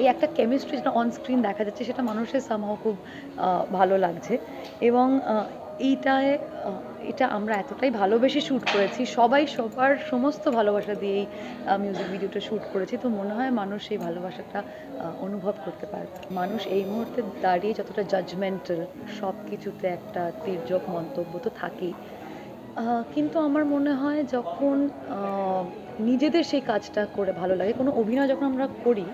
এই একটা কেমিস্ট্রি যেটা অন স্ক্রিন দেখা যাচ্ছে সেটা মানুষের সামহাও খুব ভালো লাগছে এবং এইটায় এটা আমরা এতটাই ভালোবেসে শ্যুট করেছি, সবাই সবার সমস্ত ভালোবাসা দিয়েই মিউজিক ভিডিওটা শ্যুট করেছি। তো মনে হয় মানুষ সেই ভালোবাসাটা অনুভব করতে পারবে। মানুষ এই মুহূর্তে দাঁড়িয়ে যতটা জাজমেন্টাল, সব কিছুতে একটা তির্যক মন্তব্য তো থাকেই। কিন্তু আমার মনে হয় যখন নিজেদের সেই কাজটা করে ভালো লাগে, কোনো অভিনয় যখন আমরা করি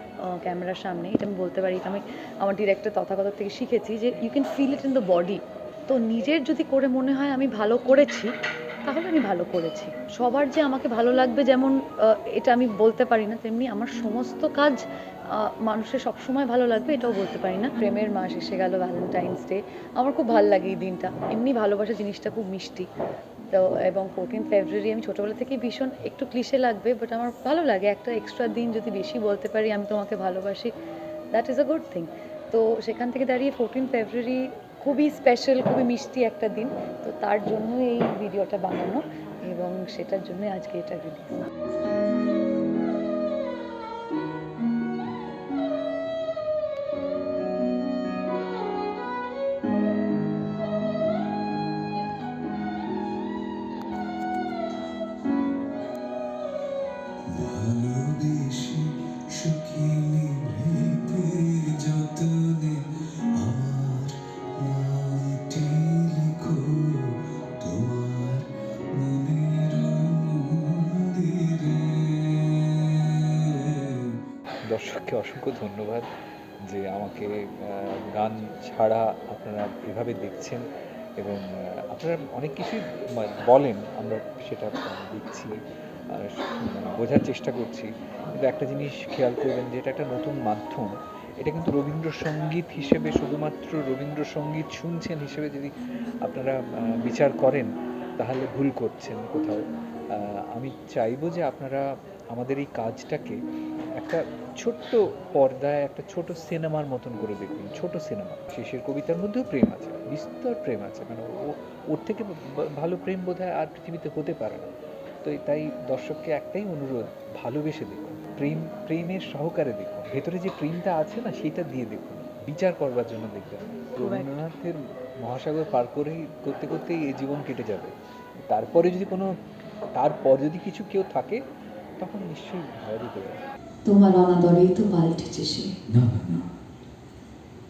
ক্যামেরার সামনে, এটা আমি বলতে পারি, এটা আমি আমার ডিরেক্টর তথাগত থেকে শিখেছি যে you can feel it in the body. তো নিজের যদি করে মনে হয় আমি ভালো করেছি, তাহলে আমি ভালো করেছি। সবার যে আমাকে ভালো লাগবে যেমন এটা আমি বলতে পারি না, তেমনি আমার সমস্ত কাজ মানুষের সবসময় ভালো লাগবে এটাও বলতে পারি না। প্রেমের মাস এসে গেল, ভ্যালেন্টাইন্স ডে, আমার খুব ভালো লাগে এই দিনটা। এমনি ভালোবাসা জিনিসটা খুব মিষ্টি। তো এবং 14 ফেব্রুয়ারি আমি ছোটোবেলা থেকেই ভীষণ, একটু ক্লিশে লাগবে বাট আমার ভালো লাগে, একটা এক্সট্রা দিন যদি বেশি বলতে পারি আমি তোমাকে ভালোবাসি, that is a good thing. তো সেখান থেকে দাঁড়িয়ে 14 ফেব্রুয়ারি খুবই স্পেশাল, খুবই মিষ্টি একটা দিন। তো তার জন্য এই ভিডিওটা বানানো এবং সেটার জন্য আজকে এটা রিলিজ। ভালোবেসে সুখী নিভৃতে যতনে আমার নামটি লিখো তোমার মনের মন্দিরে। দর্শককে অসংখ্য ধন্যবাদ যে আমাকে গান ছাড়া আপনারা এভাবে দেখছেন এবং আপনারা অনেক কিছুই বলেন, আমরা সেটা দেখছি আর মানে বোঝার চেষ্টা করছি। কিন্তু একটা জিনিস খেয়াল করবেন যে এটা একটা নতুন মাধ্যম। এটা কিন্তু রবীন্দ্রসঙ্গীত হিসেবে, শুধুমাত্র রবীন্দ্রসঙ্গীত শুনছেন হিসেবে যদি আপনারা বিচার করেন তাহলে ভুল করছেন কোথাও। আমি চাইবো যে আপনারা আমাদের এই কাজটাকে একটা ছোট্ট পর্দায় একটা ছোট সিনেমার মতন করে দেখুন। ছোট সিনেমা, শেষের কবিতার মধ্যেও প্রেম আছে, বিস্তর প্রেম আছে, মানে ওর থেকে ভালো প্রেম বোধহয় আর পৃথিবীতে হতে পারে না। তো তাই দর্শককে একটাই অনুরোধ, ভালোবেসে দেখুন, প্রেমের সহকারে দেখুন, ভেতরে যে প্রেমটা আছে না সেইটা দিয়ে দেখুন, বিচার করবার জন্য দেখবেন না। রবীন্দ্রনাথের মহাসাগর পার করেই করতে করতেই এই জীবন কেটে যাবে। তারপরে যদি তারপর যদি কিছু কেউ থাকে তখন নিশ্চয়ই ভালো দিতে পারে। তোমার অনাদরেই তো পাল্টেছে সে। না না না,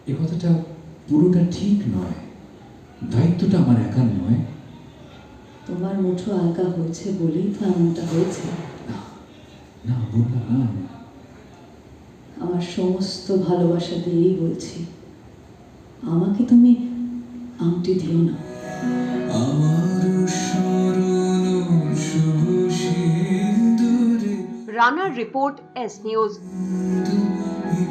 এ কথাটা পুরোটা ঠিক নয়। দায়িত্বটা আমার একার নয়। তোমার মুঠো আলগা হয়েছে বলেই তো এমনটা হয়েছে। না না, বললাম না। আমার সমস্ত ভালোবাসা দিয়েই বলছি, আমাকে তুমি আংটি দিও না। আমার স্মরণ শুভ সিন্দুরে রানার রিপোর্ট, এস নিউজ। তুমি